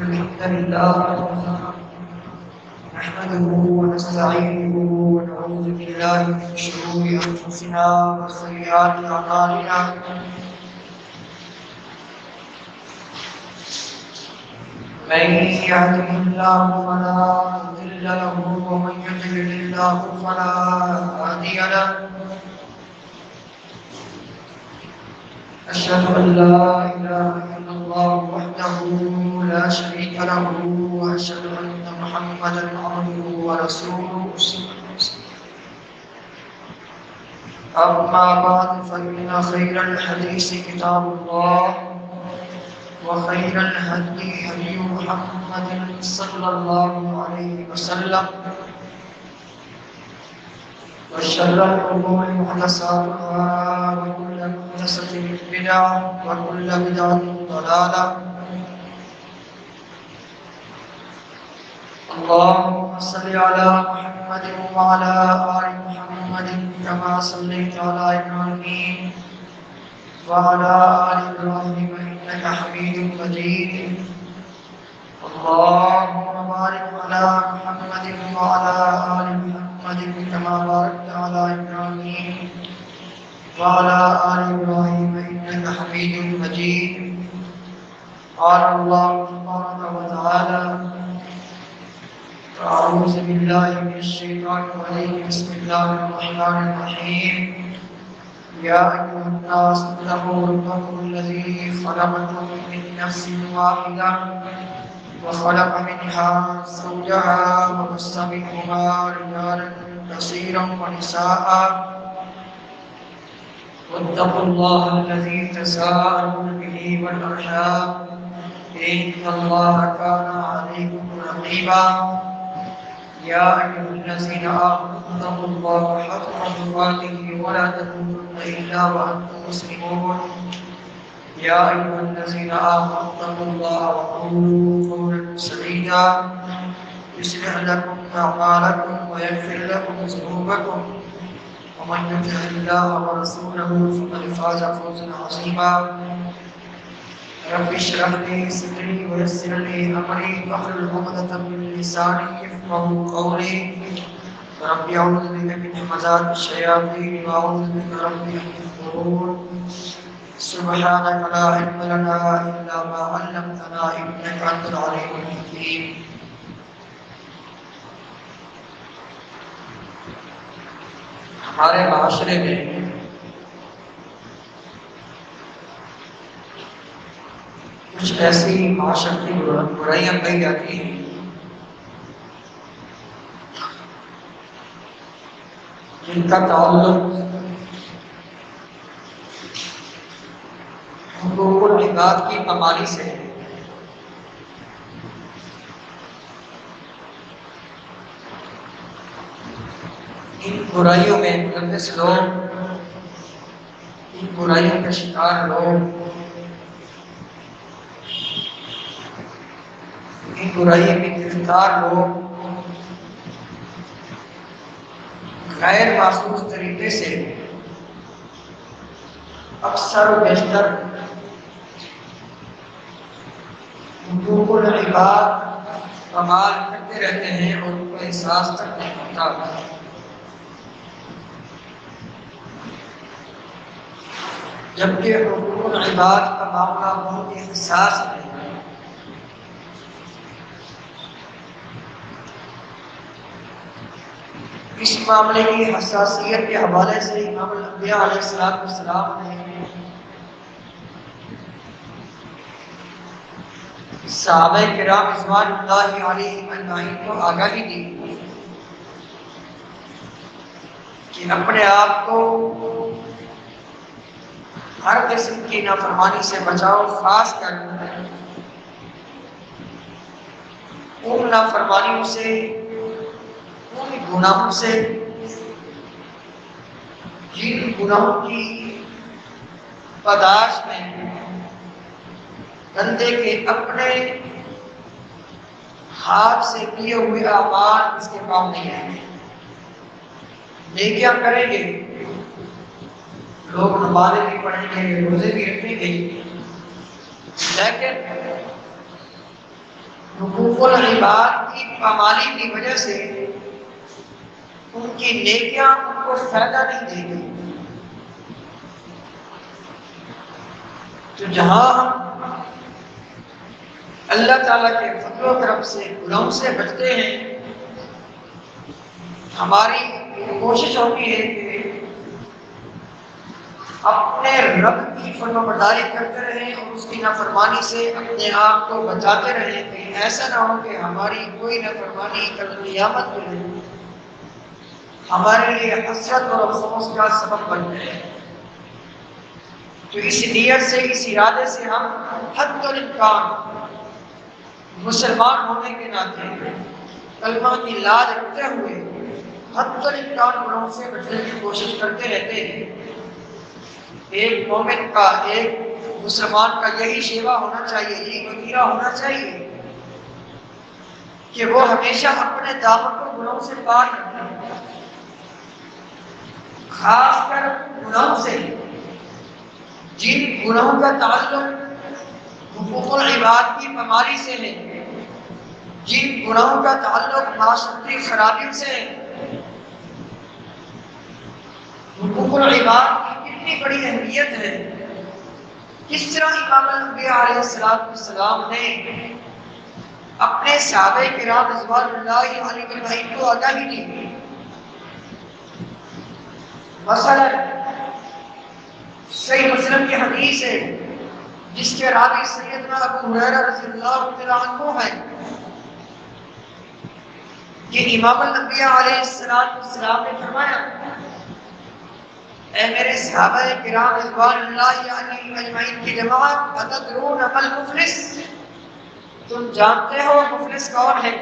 الحمد لله نحمده ونستعينه ونعوذ بالله من شرور أنفسنا وسيئات أعمالنا من يهده الله فلا مضل له ومن يضلل الله فلا هادي له أشهد أن لا إله إلا الله وحده لا شريك له وأشهد أن محمدا عبده ورسوله أما بعد فإن خير الحديث كتاب الله وخير الهدي هدي محمد صلى الله عليه وسلم وشر الأمور محدثاتها وكل محدثة بدعة وكل بدعة ضلالة اللهم صل على محمد وعلى آل محمد كما صليت على إبراهيم وعلى آل إبراهيم إنك حميد مجيد اللهم بارك على محمد وعلى آل محمد كما باركت على إبراهيم وعلى آل إبراهيم إنك حميد مجيد قال الله تبارك وتعالى أعوذ بالله من الشيطان الرجيم بسم الله الرحمن الرحيم يا أيها الناس اتقوا ربكم الذي خلقكم من نفس واحدة وخلق منها زوجها وبث منهما رجالا كثيرا ونساء واتقوا الله الذي تساءلون به والأرحام إن الله كان عليكم رقيبا يا أيها الذين آمنوا اتقوا الله حق تقاته ولا تموتن إلا وأنتم مسلمون يا أيها الذين آمنوا اتقوا الله وقولوا قولا سديدا يصلح لكم أعمالكم ويغفر لكم ذنوبكم ومن يطع الله ورسوله فقد فاز فوزا عظيما رب اشرح لي صدري ويسر لي أمري واحلل عقدة من لساني يفقهوا قولي رب أعوذ بك من همزات الشياطين وأعوذ بك رب أن يحضرون سبحانك لا علم لنا إلا ما علمتنا إنك أنت العليم الحكيم ہمارے معاشرے میں کچھ ایسی معاشرتی برائیاں پائی جاتی ہیں جن کا تعلق حقوق العباد کی پامالی سے ہے۔ ان برائیوں میں ملوث لوگ، ان برائیوں کے شکار لوگ، ان برائیوں میں گرفتار لوگ غیر مخصوص طریقے سے اکثر و بیشتر حقوق العباد پامال کرتے رہتے ہیں اور ان کو احساس تک نہیں ہوتا۔ جبکہ حقوق العباد کا معاملہ بہت ہی حساس ہے۔ اس معاملے کی حساسیت کے حوالے سے امام الانبیاء علیہ السلام نے صحابہ کرام رضوان اللہ علیہم اجمعین کو آگاہی دی کہ اپنے آپ کو ہر قسم کی نافرمانی سے بچاؤ، خاص کر ان نافرمانیوں سے، ان گناہوں سے جن گناہوں کی پاداش میں بندے کے اپنے ہاتھ سے کیے ہوئے اعمال اس کے کام نہیں آئیں گے۔ نیکیاں کریں گے، لوگ نمازیں بھی پڑھیں گے، روزے بھی رکھیں گے، لیکن حقوق العباد کی پامالی کی وجہ سے ان کی نیکیاں ان کو فائدہ نہیں دے گی. تو جہاں ہم اللہ تعالیٰ کے فضل و کرم سے گناہوں سے بچتے ہیں، ہماری کوشش ہوتی ہے کہ اپنے رب کی فرما برداری کرتے رہیں اور اس کی نافرمانی سے اپنے آپ کو بچاتے رہیں، کہ ایسا نہ ہو کہ ہماری کوئی نافرمانی کل قیامت میں ہمارے لیے حسرت اور افسوس کا سبب بن جائے. تو اس نیت سے، اس ارادے سے ہم حد الامکان مسلمان ہونے کے ناطے کلمہ کی لاج رکھتے ہوئے حد الامکان گناہوں سے بچنے کی کوشش کرتے رہتے ہیں. ایک مومن کا، ایک مسلمان کا یہی شیوا ہونا چاہیے، یہی وتیرہ ہونا چاہیے کہ وہ ہمیشہ اپنے دامن کو گناہوں سے پار رکھے، خاص کر گناہوں سے جن گناہوں کا تعلق حقوق العباد کی پامالی سے ہے، جن گناہوں کا تعلق معاشرتی خرابیوں سے ہے. حقوق العباد کی کتنی بڑی اہمیت ہے. کس طرح امام الانبیاء علیہ السلام نے اپنے صحابہ کرام رضوان اللہ علیہ اجمعین کو آگاہی دی. مثلا صحیح مسلم کی حدیث ہے جس کے راوی سیدنا ابو ہریرہ رضی اللہ تعالیٰ عنہ ہے کہ امام الانبیاء علیہ السلام نے فرمایا، اے میرے صحابہ کرام رضوان اللہ علیہ اجمعین کی جماعت، اتدرون ما المفلس، تم جانتے ہو مفلس کون ہے؟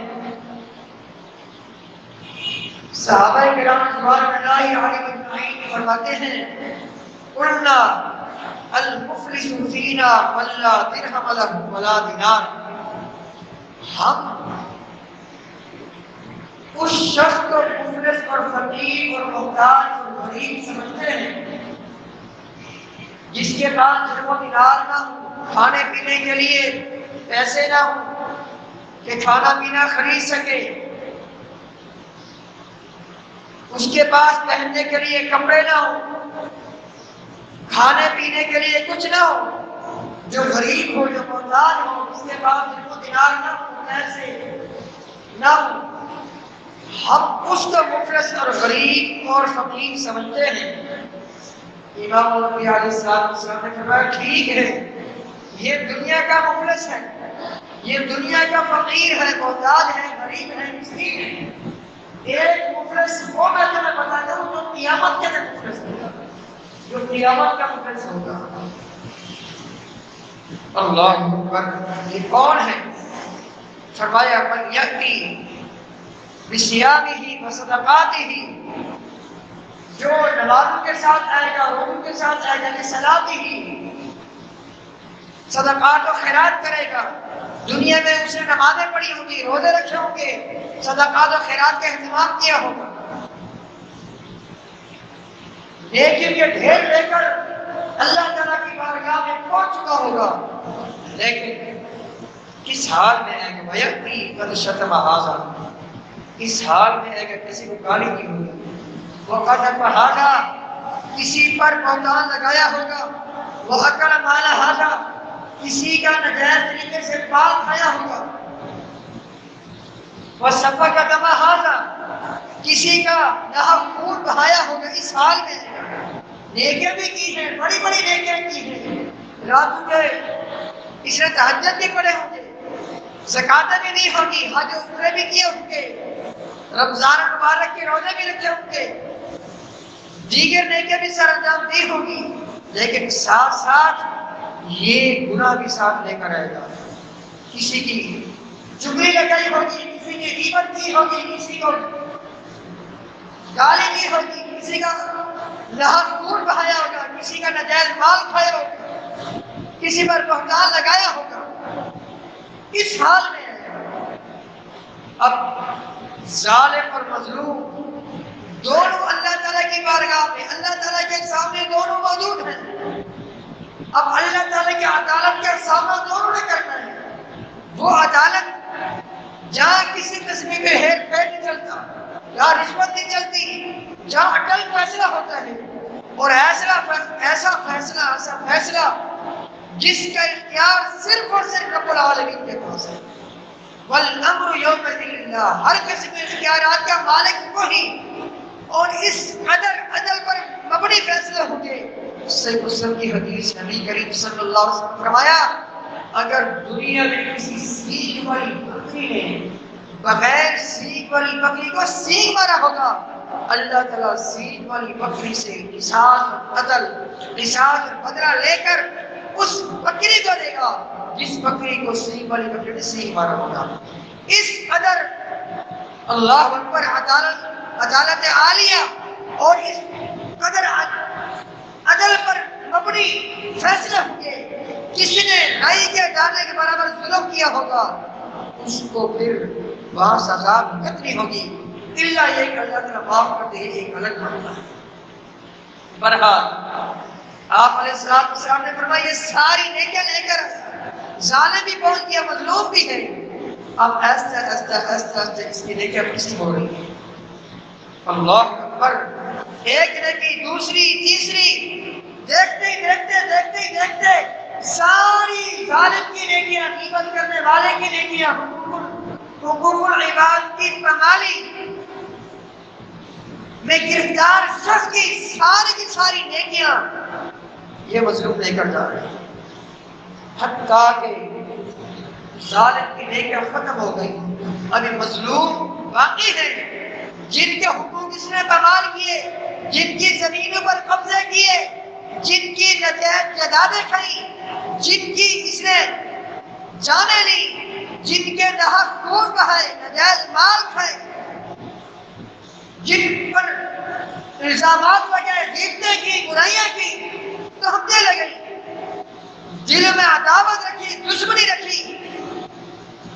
صحابہ کرام رضوان اللہ علیہ اجمعین فرماتے ہیں، قلنا المفلس فینا من لا درہم له ولا دینار. ہم اس شخص کو مفلس اور فقیر اور محتاج اور غریب سمجھتے ہیں جس کے پاس درہم و دینار نہ ہو، کھانے پینے کے لیے پیسے نہ ہو کہ کھانا پینا خرید سکے، اس کے پاس پہننے کے لیے کپڑے نہ ہو، کھانے پینے کے لیے کچھ نہ ہو، جو غریب ہو، جو محتاج ہو، اس کے پاس درہم و دینار نہ ہو، پیسے نہ ہو، ہم اس کو مفلس اور غریب اور فقیر سمجھتے ہیں. امام الانبیاء علیہ السلام نے فرمایا، ٹھیک ہے، یہ دنیا کا مفلس ہے، یہ دنیا کا فقیر ہے، محتاج ہے، غریب ہے، مسکین ہے. ایک مفلس وہ میں تمہیں بتاتا ہوں جو قیامت کے دن مفلس ہوگا، جو قیامت کا مفلس ہوگا. اللہ اکبر. یہ کون ہے؟ فرمایا، من یأتی بصیامہ وصدقاتہ، جو نمازوں کے ساتھ آئے گا، روزوں کے ساتھ آئے گا، صلاتہ، صدقات و خیرات کرے گا. دنیا میں اس نے نمازیں پڑھی ہوں گی، روزے رکھے ہوں گے، صدقات و خیرات کا اہتمام کیا ہوگا، لیکن یہ ڈھیر لے کر اللہ تعالیٰ کی بارگاہ میں پہنچ چکا ہوگا، لیکن کس حال میں ہے کہ وَيَأْتِي قَدْ شَتَمَ هَٰذَا، اس حال میں ہے کہ کسی کو گالی دی ہوگی، وَقَذَفَ هَٰذَا، کسی پر بہتان لگایا ہوگا، وَأَكَلَ مَالَ هَٰذَا، کسی کا ناجائز طریقے سے مال کھایا ہوگا، وَسَفَكَ دَمَ هَٰذَا، کسی کا ناحق خون بہایا ہوگا. اس حال میں نیکیاں بھی کی ہیں، بڑی بڑی نیکیاں کی ہیں، راتوں کے اس نے تہجد بھی پڑھے ہوں گے، زکاتیں بھی دی ہوگی، حج و عمرے بھی کیے ہوں گے، رمضان مبارک کے روزے بھی رکھے ہوں گے، دیگر نیکیاں بھی سر انجام دی ہوگی، لیکن ساتھ ساتھ یہ گناہ بھی ساتھ لے کر آئے گا. کسی کی چغلی لگائی ہوگی، کسی کی غیبت کی ہوگی، کسی کو گالی دی ہوگی، کسی کا ناحق خون بہایا ہوگا، کسی کا ناجائز مال کھایا ہوگا، کسی پر بہتان لگایا ہوگا. اس حال میں اب ظالم اور مظلوم دونوں اللہ تعالیٰ کی بارگاہ میں، اللہ تعالیٰ کے سامنے دونوں موجود ہیں. اب اللہ تعالیٰ کی عدالت کا سامنا دونوں نے کرنا ہے. وہ عدالت جہاں کسی قسم کے ہیر پھیر نہیں چلتا، جہاں رشوت نہیں چلتی، جہاں اٹل فیصلہ ہوتا ہے، اور ایسا فیصلہ جس کا اختیار صرف اور صرف رب العالمین کے پاس ہے۔ والامر یومئذ للہ، ہر قسم کے اختیارات کا مالک وہی، اور اس قدر عدل پر مبنی فیصلے ہوں گے۔ صحیح مسلم کی حدیث، نبی کریم صلی اللہ علیہ وسلم نے فرمایا اگر دنیا میں کسی سینگ والی بکری نے بغیر سینگ والی بکری کو سینگ مارا ہوگا، اللہ تعالیٰ سینگ والی بکری سے قصاص اور عدل، قصاص اور بدلہ لے کر اس بکری کو دے گا جس بکری کو سینگ والی بکری نے سینگ مارا ہوگا۔ اس قدر اللہ اکبر عدالت عالیہ اور اس قدر عدل پر مبنی فیصلہ ہوں گے۔ کسی نے رائی کے دانے کے برابر ظلم کیا ہوگا، اس کو پھر وہاں سزا بھگتنی ہوگی، الا یہ کہ اللہ تعالیٰ معاف کر دے، ایک الگ معاملہ ہے۔ بہرحال آپ علیہ السلام نے فرمایا یہ ساری نیکیاں لے کر ظالم بھی پہنچ گیا، مظلوم بھی ہے، اب ایسے اس کی نیکیاں قسم ہو رہی ہیں۔ اللہ اکبر، ایک نیکی دوسری تیسری، دیکھتے ساری ظالم کی نیکیاں، غیبت کرنے والے کی نیکیاں، حقوق العباد کی پامالی میں گرفتار شخص کی ساری نیکیاں یہ مظلوم لے کر جا رہے ہیں، حتیٰ کہ ظالم کی نیکیاں ختم ہو گئی، ابھی مظلوم باقی ہیں، جن کے حقوق اس نے پامال کیے، جن کی زمینوں پر قبضے کیے، جن کی نجائز جائیدادیں کھائیں، جن کی اس نے جانیں لی، جن کے ناحق خون بہائے، نجائز مال کھائے، جن پر الزامات لگے، غیبتیں کی، برائیاں کی، تہمتیں لگئی، دل میں عداوت رکھی، دشمنی رکھی،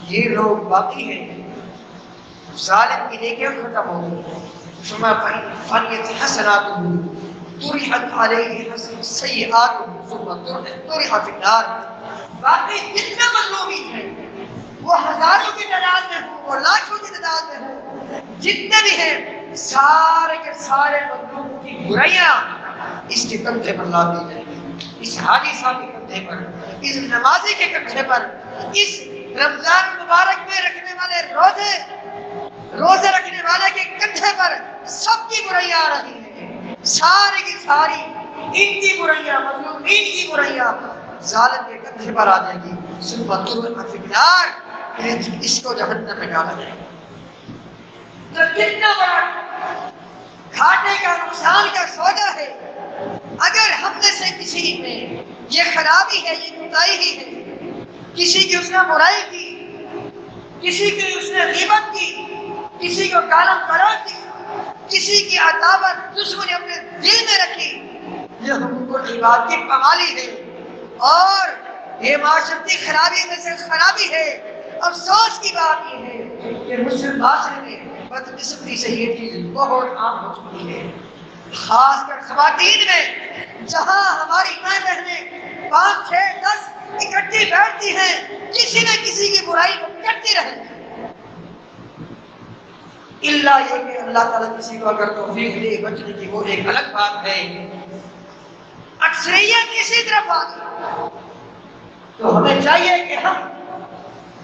یہ لوگ باقی ہیں، ظالم کی نیکیاں ختم ہو گئی۔ ثم فنیت حسناتہ طرحت علیہ سیئات ثم طرح فی النار، باقی جتنے مظلومین ہیں وہ ہزاروں کی تعداد میں ہوں، وہ لاکھوں کی تعداد میں ہوں، جتنے بھی ہیں سارے کے سارے مظلوم کی برائیاں اس کے کندھے پر لا دی جائیں گی، اس حاجی صاحب کے کندھے پر، اس نمازی کے کندھے پر، اس رمضان مبارک میں رکھنے والے روزے رکھنے والے کے کندھے پر سب کی برائیاں آ رہی ہیں، ساری کی ساری ان کی برائیاں، مظلومین کی برائیاں ظالم کے کندھے پر آ جائے گی، ثم طرح فی النار، اس کو جہنم میں ڈالا جائے گا۔ تو کتنا بڑا گھاٹے کا، نقصان کا سودا ہے۔ اگر ہم میں سے کسی میں یہ خرابی ہے، یہ کوتاہی ہی ہے، کسی کی اس نے برائی کی، کسی کی اس نے غیبت کی، کسی کو گالاں گلوچ کی، کسی کی عداوت دشمنی اپنے دل میں رکھی، یہ حقوق العباد کی پامالی ہے، اور یہ معاشرتی خرابی میں سے خرابی ہے۔ افسوس کی بات یہ ہے کہ مسلم معاشرے میں بدقسمتی سے یہ چیز بہت عام ہو چکی ہے، خاص کر خواتین میں، جہاں ہماری ماں بہنیں 5، 6، 10 اکٹھی بیٹھتی ہیں، کسی نہ کسی کی برائی کو کرتی رہتی ہیں، الا یہ کہ اللہ تعالیٰ کسی کو اگر توفیق دے بچنے کی، وہ ایک الگ بات ہے۔ اکثریت اسی طرف آ گئی، تو ہمیں چاہیے کہ ہم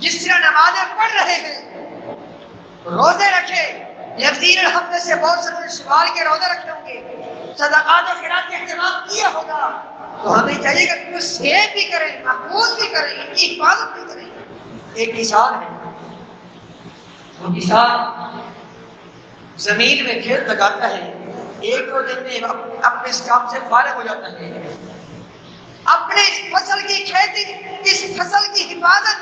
جس طرح نمازیں پڑھ رہے ہیں، روزے رکھے، یقیناً ہم میں سے بہت سے شمال کے روزے رکھے ہوں گے، صدقات و خیرات کا اہتمام کیا ہوگا، تو ہمیں چاہیے کہ کچھ سیو بھی کریں، محفوظ بھی کریں، ان کی حفاظت بھی کریں۔ ایک کسان ہے، وہ کسان زمین میں کھیت لگاتا ہے، ایک دو دن میں اپنے اس کام سے فارغ ہو جاتا ہے، اپنے فصل کی کھیتی، اس فصل کی حفاظت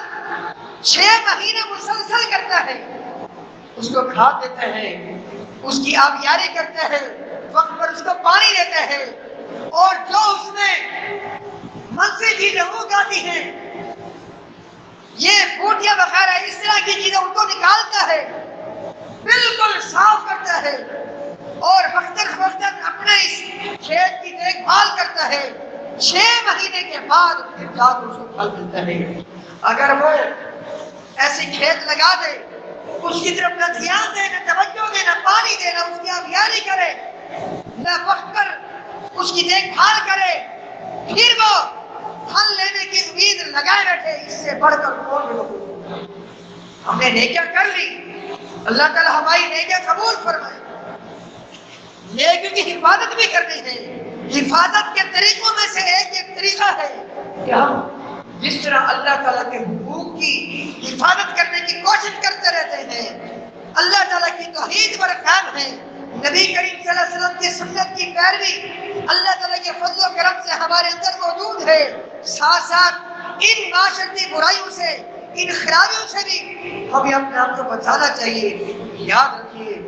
6 مہینے مسلسل کرتا ہے، اس کو کھاد دیتا ہے، اس کی آبیاری کرتا ہے، وقت پر اس کو پانی دیتا ہے، اور جو اس میں منفی چیزیں اگاتی ہیں، یہ بوٹیاں وغیرہ اس طرح کی چیزیں ان کو نکالتا ہے، بالکل صاف کرتا ہے، اور وقتاً فوقتاً اپنے اس کھیت کی دیکھ بھال کرتا ہے۔ 6 مہینے کے بعد پھر جا کر اس کو پھل ملتا ہے۔ اگر وہ ایسی کھیت لگا دے اس کی طرف نہ دھیان دے، نہ توجہ دے، نہ پانی دے، نہ اس کی آبیاری کرے، نہ وقت پر اس کی دیکھ بھال کرے، پھر وہ پھل لینے کی امید لگائے بیٹھے، اس سے بڑھ کر کون ہوگا؟ ہم نے نیکیاں کر لی، اللہ تعالیٰ ہماری نیکیاں قبول فرمائے۔ نیکیوں کی حفاظت بھی کرنی ہے۔ حفاظت کے طریقوں میں سے ایک طریقہ ہے کہ ہم جس طرح اللہ تعالیٰ کے حقوق کی حفاظت کرنے کی کوشش کرتے رہتے ہیں، اللہ تعالیٰ کی توحید پر قائم ہیں، نبی کریم صلی اللہ علیہ وسلم کی سنت کی پیروی اللہ تعالیٰ کے فضل و کرم سے ہمارے اندر موجود ہے، ساتھ ساتھ ان معاشرتی برائیوں سے، ان خرابیوں سے بھی ہمیں اپنے آپ کو بچانا چاہیے۔ یاد رکھیے،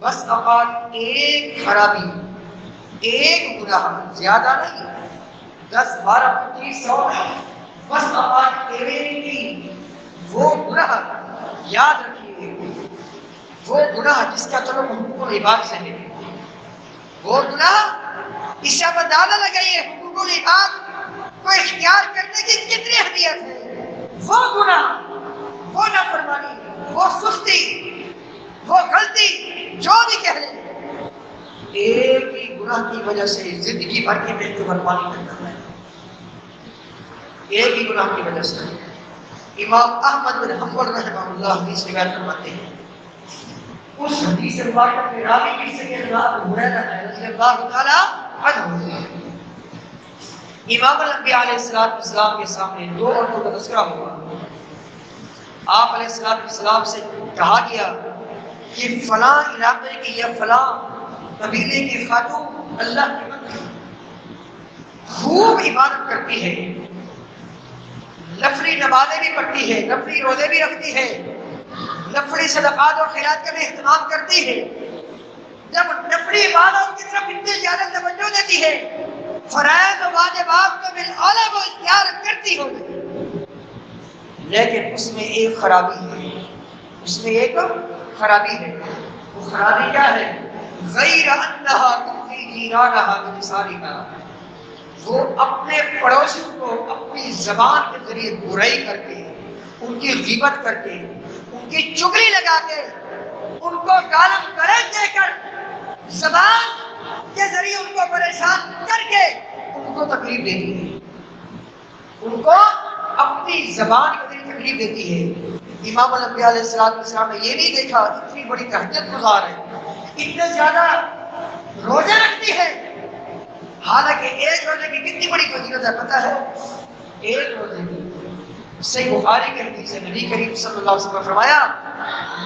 بس اوقات ایک خرابی، ایک گناہ، زیادہ نہیں، 10 12 25 100 بس اوقات ایک ہی وہ گناہ، یاد رکھیے، وہ گناہ جس کا تعلق حقوق العباد سے ہے، وہ گناہ اس سے آپ اندازہ لگائیے حقوق العباد کو اختیار کرنے کی کتنی اہمیت ہے۔ وہ گناہ، وہ نافرمانی، وہ سستی، وہ غلطی جو بھی کہہ لیں، ایک ہی گناہ کی وجہ سے زندگی بھر کے محنت بربادی کرتا ہے، ایک ہی گناہ کی وجہ سے۔ امام احمد بن حنبل رحمہ اللہ حدیث روایت فرماتے ہیں، اس حدیث مبارکہ کے راوی کی سیدنا ابو ہریرہ رضی اللہ تعالی عنہ۔ امام الانبیاء علیہ السلام کے سامنے 2 عورتوں کا تذکرہ ہوا۔ آپ علیہ السلام سے کہا گیا کہ فلاں علاقے کی یا فلاں قبیلے کی خاتون اللہ کی بندی خوب عبادت کرتی ہے، نفلی نمازیں بھی پڑھتی ہے، نفلی روزے بھی رکھتی ہے، نفلی صدقات اور خیرات کا بھی اہتمام کرتی ہے۔ جب نفلی عبادت کی طرف اتنی زیادہ توجہ دیتی ہے، فرائض و واجبات کو بالاعلیٰ وہ اختیار کرتی ہوگی، لیکن اس میں ایک خرابی ہے، اس میں ایک خرابی ہے۔ وہ خرابی کیا ہے؟ غیر انہا تؤذی جیرانہا بلسانہا، وہ اپنے پڑوسیوں کو اپنی زبان کے ذریعے برائی کر کے، ان کی غیبت کر کے، ان کی چغلی لگا کے، ان کو گالم گلوچ دے کر، زبان کے ذریعے ان کو پریشان کر کے ان کو تکلیف دیتی ہے، ان کو اپنی زبان کے ذریعے تکلیف دیتی ہے۔ امام الانبیاء علیہ السلام نے یہ نہیں دیکھا اتنی بڑی تہجد گزار ہے، اتنے زیادہ روزے رکھتی ہے، حالانکہ ایک روزے کی کتنی بڑی فضیلت ہے پتہ ہے؟ ایک روزے کی صحیح بخاری کے حدیث ہے، نبی کریم صلی اللہ علیہ وسلم نے فرمایا،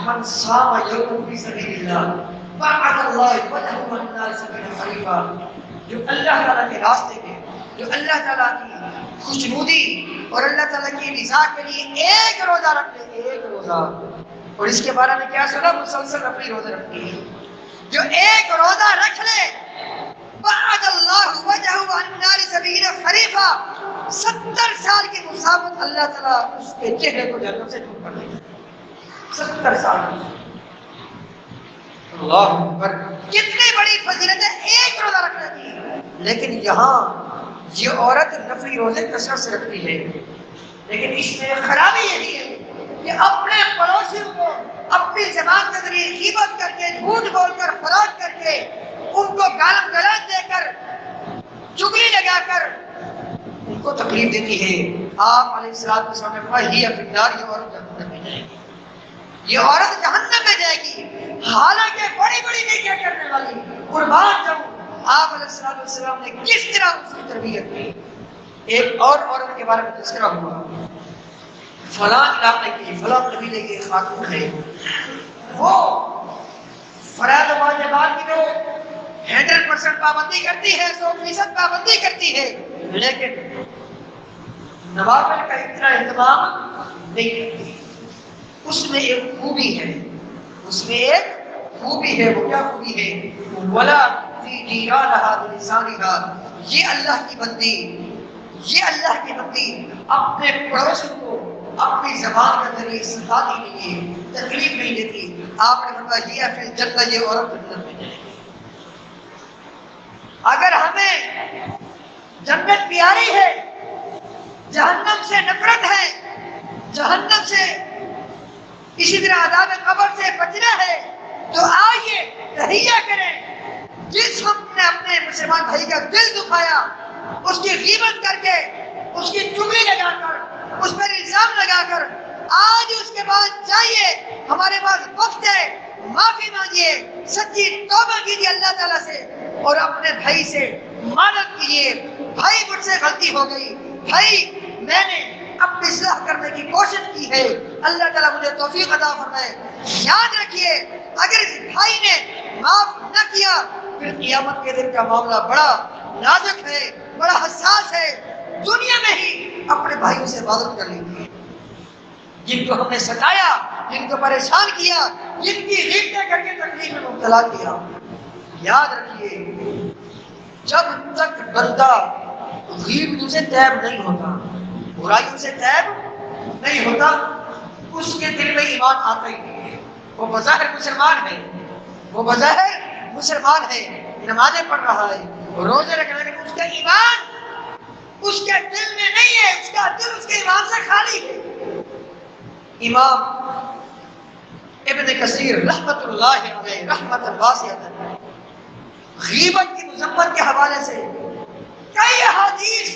من صام یوما فی سبیل اللہ بعد اللہ وجهه عن النار 70 خریفا، جو اللہ تعالیٰ کے راستے میں، جو اللہ تعالیٰ کی خوشنودی اور اللہ تعالیٰ کی رضا کے لیے ایک روزہ رکھ لے، ایک روزہ، اور اس کے بارے میں کیا سنا؟ مسلسل اپنی روزے رکھتی ہے، جو ایک روزہ رکھ لے بعد اللہ وجهه عن النار 70 خریفا، 70 سال کی مسافت اللہ تعالیٰ اس کے چہرے کو جہنم سے دور کر دے گا۔ 70 سال، اللہ اکبر، کتنی بڑی فضیلت ہے ایک روزہ رکھنے کی۔ لیکن یہاں یہ عورت نفلی روزے کثرت سے رکھتی ہے، لیکن اس میں خرابی یہی ہے کہ اپنے پڑوسیوں کو اپنی زبان کے ذریعے غیبت کر کے، جھوٹ بول کر، فراڈ کر کے، ان کو گالم گلوچ دے کر، چغلی لگا کر ان کو تکلیف دیتی ہے۔ آپ علیہ السلام کے سامنے فہی فی النار، یہ عورت جہنم میں جائے گی، یہ عورت جہنم میں جائے گی، حالانکہ بڑی بڑی نیکیاں کرنے والی، قربان جاؤں آپ علیہ السلام نے کس طرح اس کی تربیت کی۔ ایک اور عورت کے بارے میں تذکرہ ہوا، فلاں علاقے کی، فلاں قبیلے کی خاتون ہے، وہ فرائض و واجبات کی جو 100% پابندی کرتی ہے، 100% پابندی کرتی ہے، لیکن نوافل کا اتنا اہتمام نہیں کرتی۔ اس میں ایک خوبی ہے، اس میں ایک خوبی ہے، وہ کیا خوبی ہے؟ وَلَا فِي جِيرَانِهَا بِلِسَانِهَا، یہ اللہ کی بندی، یہ اللہ کی بندی اپنے پڑوسیوں کو اپنی زبان کے ذریعے ستاتی نہیں ہے، تکلیف نہیں دیتی۔ آپ نے فرمایا یہ فی الجنہ، یہ عورت جنت میں جائے گی۔ اگر ہمیں جنت پیاری ہے، جہنم سے نفرت ہے، جہنم سے اسی طرح عذاب قبر سے بچنا ہے تو آئیے تہیہ کریں. جس وقت نے اپنے مسلمان بھائی کا دل دکھایا، اس کی غیبت کر کے، اس کی چگلی لگا کر، اس پر الزام لگا کر، آج اس کے بعد جائیے، ہمارے پاس وقت ہے، معافی مانگیے، سچی توبہ کیجیے اللہ تعالیٰ سے اور اپنے بھائی سے معذرت کیجیے. بھائی مجھ سے غلطی ہو گئی، بھائی میں نے اپنی اصلاح کرنے کی کوشش کی ہے، اللہ تعالیٰ مجھے توفیق عطا فرمائے. یاد رکھیے اگر اس بھائی نے معاف نہ کیا پھر قیامت کے دن کا معاملہ بڑا نازک ہے، بڑا حساس ہے. دنیا میں ہی اپنے بھائیوں سے معذرت کر لیجیے. جن کو ہم نے ستایا، جن کو پریشان کیا، جن کی غیبتیں کر کے تکلیف میں مبتلا کیا، یاد رکھیے جب تک بندہ غیبتوں سے طیب نہیں ہوتا، برائیوں سے طیب نہیں ہوتا، اس کے دل میں ایمان آتا ہی نہیں ہے. وہ بظاہر مسلمان ہے، وہ بظاہر مسلمان ہے، نمازیں پڑھ رہا ہے، روزے رکھ رہا ہے، لیکن اس کا ایمان اس کے دل میں نہیں ہے، اس کا دل اس کے ایمان سے خالی ہے. امام ابن کثیر رحمت اللہ علیہ رحمت واسعہ غیبت کی مذمت کے حوالے سے کئی احادیث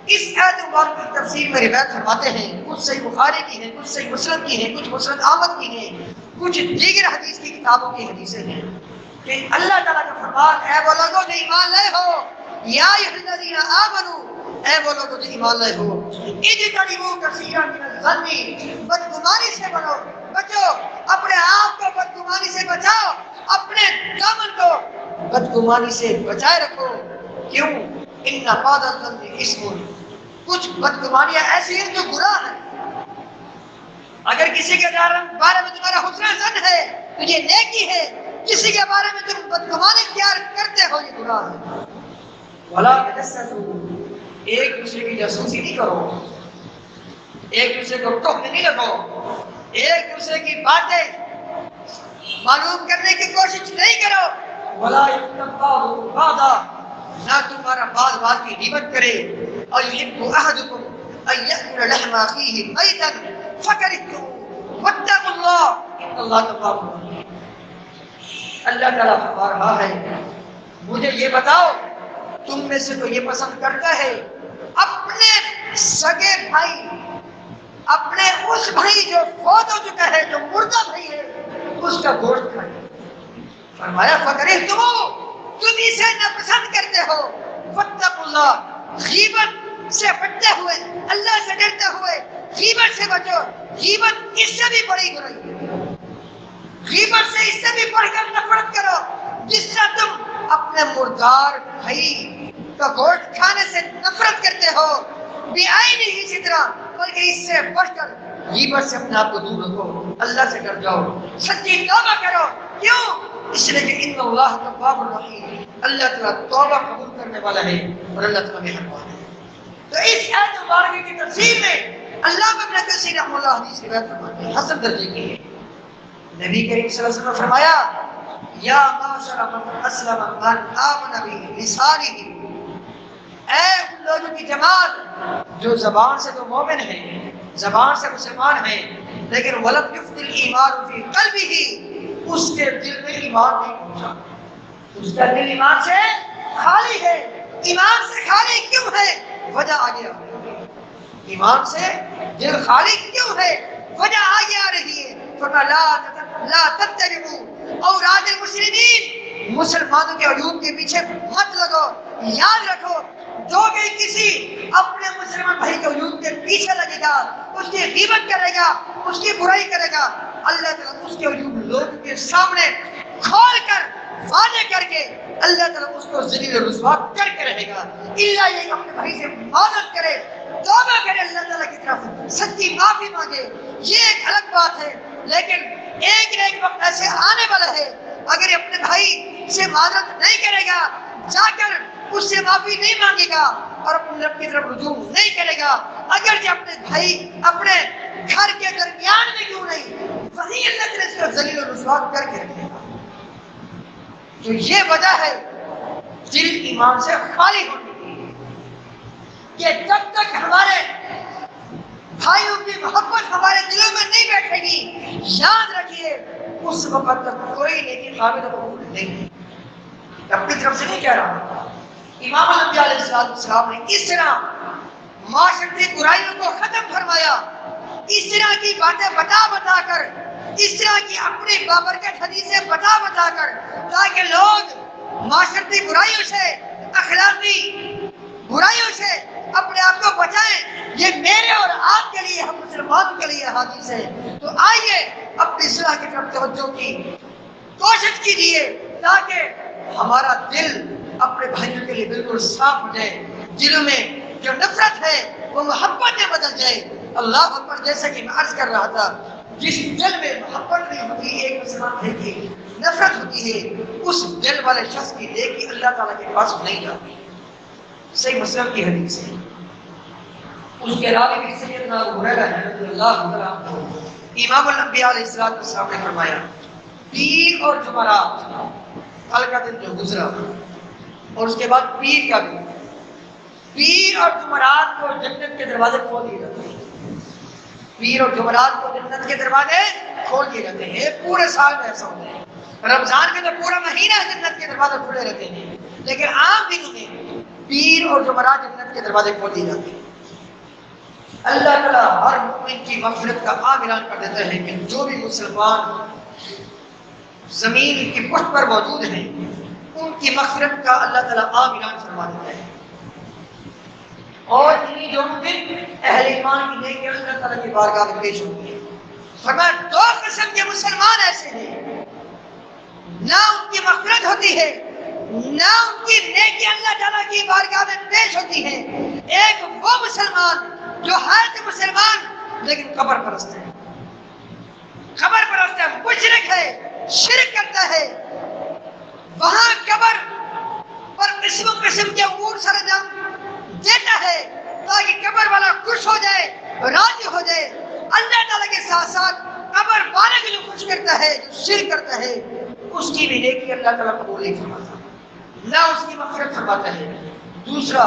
اس آیت مبارکہ کی تفسیر میں روایت فرماتے ہیں. کچھ صحیح بخاری کی ہیں، کچھ صحیح مسلم کی ہیں، کچھ مسند احمد کی ہیں، کچھ دیگر حدیث کی کتابوں کی حدیثیں ہیں کہ اللہ تعالیٰ کا فرمان، اے وہ لوگوں جو ایمان لائے ہو، یا ایھا الذین آمنوا، اے وہ لوگوں جو ایمان لائے ہو، اجتنبوا کثیرا من الظن، بدگمانی سے بچو، اپنے آپ کو بدگمانی سے بچاؤ، اپنے دامن کو بدگمانی سے بچائے رکھو. کیوں؟ ان بعض الظن اسم، کچھ بدگمانیاں ایسی ہیں جو گناہ ہیں. اگر کسی کے بارے میں تمہارا حسن ظن ہے تو یہ نیکی ہے، کسی کے بارے میں تم بدگمانی اختیار کرتے ہو یہ گناہ ہے. ولا تجسسوا، ایک دوسرے کی جاسوسی نہیں کرو، ایک دوسرے کو ٹوکنے نہیں لگو، ایک دوسرے کی باتیں معلوم کرنے کی کوشش نہیں کرو. ولا یغتب بعضکم بعضا، نہ تمہارا بعض بات کی غیبت کرے. اَیُحِبُّ أَحَدُکُمْ أَن یأکل لحم أخیہ میتا فکرہتموہ واتقوا اللہ ان اللہ تواب رحیم. اللہ تعالیٰ فرما رہا ہے مجھے یہ بتاؤ، تم میں سے تو یہ پسند کرتا ہے اپنے سگے بھائی، اپنے اس بھائی جو فوت ہو چکا ہے، جو مردہ بھائی ہے، اس کا گوشت کھائے. فرمایا فکرہتموہ، تم اسے ناپسند کرتے ہو. واتقوا اللہ، غیبت سے بچتے ہوئے، اللہ سے ڈرتے ہوئے غیبت سے بچو. غیبت اس سے بھی بڑی برائی ہے، غیبت سے اس سے بھی بڑھ کر نفرت کرو. جس سے تم اپنے مردار بھائی کا گوشت کھانے سے نفرت کرتے ہو، بھی آئی نہیں اسی طرح، بلکہ اس سے بڑھ کر غیبت سے اپنے آپ کو دور رکھو، اللہ سے ڈر جاؤ، سچی توبہ کرو. کیوں؟ اس لیے کہ ان اللہ تواب الرحیم، اللہ تعالیٰ توبہ قبول کرنے والا ہے اور اللہ تعالیٰ مہربان ہے. تو اس آیت مبارکہ کی تفسیر میں اللہ ابن کثیر رحمہ اللہ حدیث روایت فرماتے ہیں، حسن درجے کی ہے. نبی کریم صلی اللہ علیہ وسلم نے فرمایا یا معاشر من اسلم من آمن بلسانہ، اے ان لوگوں کی جماعت جو زبان سے تو مومن ہیں، زبان سے مسلمان ہیں، لیکن ولم یفضل ایمان فی قلبہ، اس کے دل میں ایمان نہیں پہنچا، اس کا دل ایمان سے خالی ہے. ایمان سے خالی کیوں ہے؟ وجہ آگے آ رہی ہے. ایمان سے دل خالی کیوں ہے؟ وجہ آگے آ رہی ہے. فرمایا لا تتبعوا اوراد المسلمین، مسلمانوں کے عیوب کے پیچھے مت لگو. یاد رکھو جو بھی کسی اپنے مسلمان بھائی کے عیوب کے پیچھے لگے گا، اس کی غیبت کرے گا، اس کی برائی کرے گا، اللہ تعالیٰ اس کے عیوب لوگوں کے سامنے کھول کر واضح کر کے اللہ تعالیٰ اس کو ذلیل و رسوا کر کے رہے گا. اللہ یہ اپنے بھائی سے معذرت کرے، توبہ کرے اللہ تعالیٰ کی طرف، سچی معافی مانگے، یہ ایک الگ بات ہے. لیکن ایک نہ ایک وقت ایسے آنے والا ہے اگر یہ اپنے بھائی سے معذرت نہیں کرے گا، جا کر اس سے معافی نہیں مانگے گا اور اپنے رب کی طرف رجوع نہیں کرے گا، اگر اپنے بھائی اپنے گھر کے درمیان میں کیوں نہیں، وہی اللہ تعالیٰ اس کو ذلیل و رسوا کر کے رکھے گا. تو یہ وجہ ہے دل ایمان سے خالی ہونے کی، کہ جب تک ہمارے بھائیوں کی محبت ہمارے دلوں میں نہیں بیٹھے گی، یاد رکھیے اس وقت تک کوئی نیکی قابل قبول نہیں۔ اپنی طرف سے نہیں کہہ رہا، امام الانبیاء علیہ السلام نے اس طرح معاشرتی برائیوں کو ختم فرمایا، اس طرح کی باتیں بتا بتا کر، اس طرح کی اپنی بابرکت حدیثیں بتا بتا کر، تاکہ لوگ معاشرتی برائیوں سے، اخلاقی برائیوں سے اپنے آپ کو بچائیں۔ یہ میرے اور آپ کے لیے، ہم مسلمانوں کے لیے حدیث ہے۔ تو آئیے اپنی اصلاح کی طرف توجہ کی کوشش کیجیے، تاکہ ہمارا دل اپنے بھائیوں کے لیے بالکل صاف ہو جائے، دلوں میں جو نفرت ہے وہ محبت میں بدل جائے۔ اللہ اکبر، جیسا کہ میں عرض کر رہا تھا، جس دل میں محبت نہیں ہوتی، ایک مسلمان بھائی کی نفرت ہوتی ہے، اس دل والے شخص کی نیکی اللہ تعالیٰ کے پاس نہیں جاتی۔ صحیح مسلم کی حدیث ہے۔ اس کے علاوہ بھی سیدنا ابو ہریرہ رضی اللہ عنہ امام الانبیاء علیہ السلام نے فرمایا، پیر اور جمعرات، کل کا دن جو گزرا اور اس کے بعد پیر کا دن، پیر اور جمعرات کو جنت کے دروازے کھول دیے جاتے ہیں۔ پیر اور جمعرات کو جنت کے دروازے کھول دیے جاتے ہیں۔ پورے سال میں ایسا ہوتا ہے، رمضان میں تو پورا مہینہ جنت کے دروازے کھلے رہتے ہیں، لیکن عام دنوں میں پیر اور جمعرات جنت کے دروازے کھول دیے جاتے ہیں۔ اللہ تعالیٰ ہر مومن کی مغفرت کا عام اعلان کر دیتا ہے کہ جو بھی مسلمان زمین کی پشت پر موجود ہیں، ان کی مغفرت کا اللہ تعالیٰ عام اعلان فرما دیتا ہے۔ اور انہی دونوں دن اہل ایمان کی نیکی اللہ تعالیٰ کی بارگاہ میں پیش ہوتی ہے۔ فرمایا دو قسم کے مسلمان ایسے ہیں، نہ ان کی مغفرت ہوتی ہے، نہ ان کی نیکی اللہ تعالیٰ کی بارگاہ میں پیش ہوتی ہے۔ ایک وہ مسلمان جو ہے تو مسلمان لیکن قبر پرست ہے، قبر پرست ہے، مشرک ہے، شرک کرتا ہے، وہاں قبر پر قسم قسم کے امور سر انجام دیتا ہے تاکہ قبر والا خوش ہو جائے، راضی ہو جائے۔ اللہ تعالیٰ کے ساتھ ساتھ قبر والے کو جو خوش کرتا ہے، جو شرک کرتا ہے، اس کی بھی نیکی اللہ تعالیٰ قبول نہیں فرماتا، نہ اس کی مغفرت فرماتا ہے۔ دوسرا،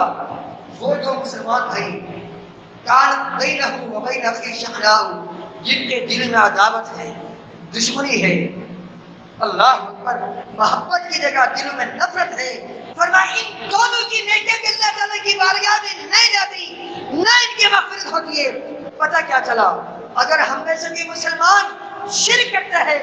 وہ جو مسلمان بھائی کانت بینہ و بین اخیہ شحناء، جن کے دل میں عداوت ہے، دشمنی ہے، اللہ اکبر، محبت کی جگہ دلوں میں نفرت ہے، فرمایا ان دونوں کی نیکی بھی اللہ تعالیٰ کی بارگاہ میں نہیں جاتی، نہ ان کی مغفرت ہوتی ہے۔ پتہ کیا چلا؟ اگر ہم میں سے کوئی مسلمان شرک کرتا ہے،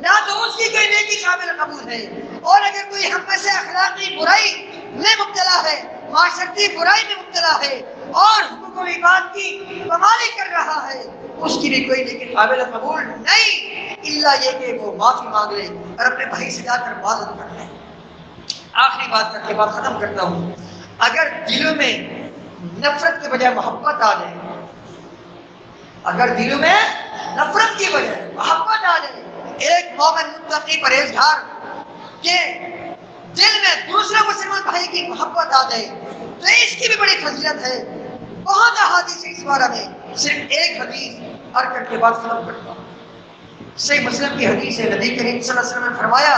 نہ تو اس کی کوئی نیکی قابل قبول ہے، اور اگر کوئی ہم میں سے اخلاقی برائی میں مبتلا ہے، معاشرتی برائی میں مبتلا ہے، اور حقوق العباد کی پامالی کر رہا ہے، اس کی بھی کوئی نیکی قابل قبول نہیں، الا یہ کہ وہ معافی مانگ لے اور اپنے بھائی سے جا کر معذرت کر لے۔ آخری بات کر کے بات ختم کرتا ہوں، اگر دلوں میں نفرت کے بجائے محبت آ جائے، اگر دلوں میں نفرت کی بجائے محبت آ جائے، ایک مومن متقی پرہیزگار کے دل میں دوسرے مسلمان بھائی کی محبت آ جائے تو اس کی بھی بڑی فضیلت ہے۔ بہت احادیث اس بارے میں، صرف ایک حدیث عرض کر کے بات ختم کرتا ہوں۔ صحیح مسلم کی حدیث ہے، نبی کریم صلی اللہ علیہ وسلم نے فرمایا،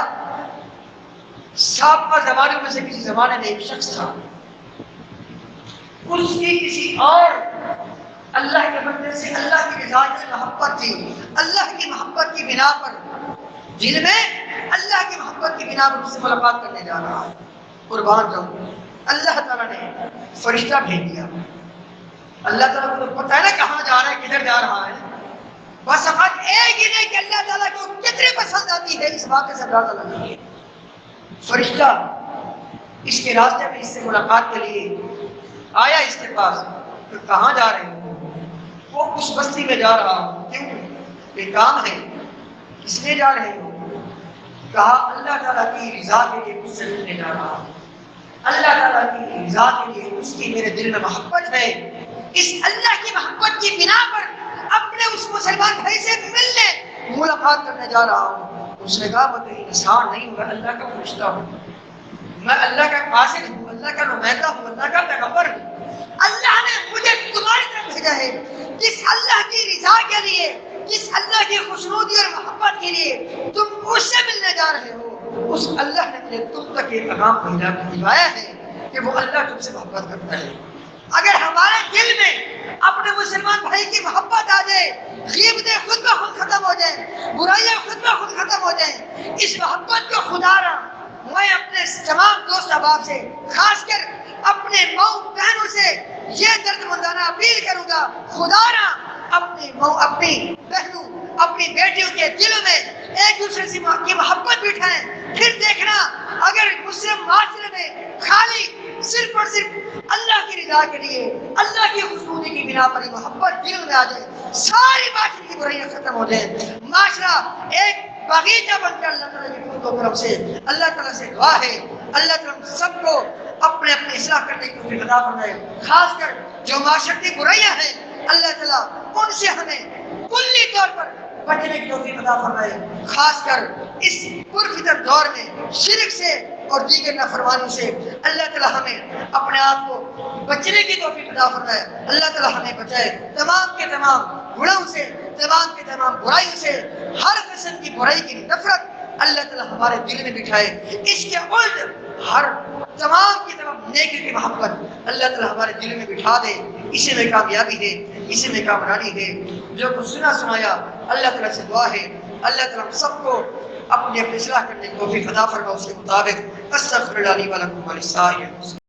سابقہ زمانے میں سے کسی زمانے میں ایک شخص تھا، اس کی کسی اور اللہ کے بندے سے اللہ کی رضا کی محبت تھی، اللہ کی محبت کی بنا پر دل میں اللہ کی محبت کی بنا پر اس سے ملاقات کرنے جا رہا ہے۔ قربان جاؤں، اللہ تعالیٰ نے فرشتہ بھیج دیا۔ اللہ تعالیٰ کو پتہ ہے نا کہاں جا رہا ہے، کدھر جا رہا ہے، بس فقط ایک ہی نہیں کہ اللہ تعالیٰ کو کتنی پسند آتی ہے، اس واقعے سے اللہ تعالیٰ نے فرشتہ اس کے راستے میں اس سے ملاقات کے لیے آیا اس کے پاس، تو کہاں جا رہے ہو؟ وہ اس بستی میں جا رہا ہوں۔ کیوں؟ یہ کام ہے، کس لیے جا رہے ہو؟ کہا اللہ تعالیٰ کی رضا کے لیے مجھ سے ملنے جا رہا ہوں، اللہ تعالیٰ کی رضا کے لیے اس کی میرے دل میں محبت ہے، اس اللہ کی محبت کی بنا پر اپنے اس مسلمان بھائی سے ملنے ملاقات کرنے جا رہا ہوں۔ اس نے کہا میں کوئی انسان نہیں ہوں، میں اللہ کا فرشتہ ہوں، میں اللہ کا قاصد ہوں، اللہ کا نمائندہ ہوں، اللہ کا پیغمبر ہوں۔ اللہ نے مجھے تمہاری طرف بھیجا ہے، جس اللہ کی رضا کے لیے، جس اللہ کی خوشنودی اور محبت کے لیے تم اس سے ملنے جا رہے ہو، اس اللہ نے مجھے تم تک یہ پیغام بھیجوایا ہے کہ وہ اللہ تم سے محبت کرتا ہے۔ اگر ہمارے دل میں اپنے مسلمان بھائی کی محبت آ جائے، غیبتیں خود بخود ختم ہو جائیں، برائیاں خود بخود ختم ہو جائیں، اس محبت کو خدا را میں اپنے تمام دوست احباب سے، خاص کر اپنے ماؤں بہنوں سے یہ درد مندانہ اپیل کروں گا، خدا را اپنی بہنوں، اپنی بیٹیوں کے دلوں میں ایک دوسرے سے کی محبت بٹھائیں۔ پھر دیکھنا اگر مسلم معاشرے میں خالی صرف اور صرف اللہ کی رضا کے لیے، اللہ کی خوشنودی کی بنا پر محبت دل میں آ جائے، ساری معاشرے کی برائیاں ختم ہو جائیں، معاشرہ ایک باغیچہ بن کر اللہ تعالیٰ کی فضل و کرم سے، اللہ تعالیٰ سے دعا ہے اللہ تعالیٰ سب کو اپنے اپنے اصلاح کرنے کی توفیق عطا فرمائے، خاص کر جو معاشرتی برائیاں ہیں اللہ تعالیٰ ان سے ہمیں کلی طور پر بچنے کی توفیق عطا فرمائے، خاص کر اس پرفتن دور میں شرک سے اور دیگر نافرمانیوں سے اللہ تعالیٰ ہمیں اپنے آپ کو بچنے کی توفیق عطا فرمائے، اللہ تعالیٰ ہمیں بچائے تمام کے تمام گناہوں سے، تمام کے تمام برائیوں سے، ہر قسم کی برائی کی نفرت اللہ تعالیٰ ہمارے دل میں بٹھائے، اس کے الٹ ہر تمام کی تمام نیکی کی محبت اللہ تعالیٰ ہمارے دل میں بٹھا دے، اسی میں کامیابی ہے، اسی میں کامیابی ہے۔ جو کچھ سنا سنایا اللہ تعالیٰ سے دعا ہے اللہ تعالیٰ ہم سب کو اپنی اصلاح کرنے کی توفیق عطا فرمائے، اس کے مطابق استغفر اللہ لی ولکم ولسائر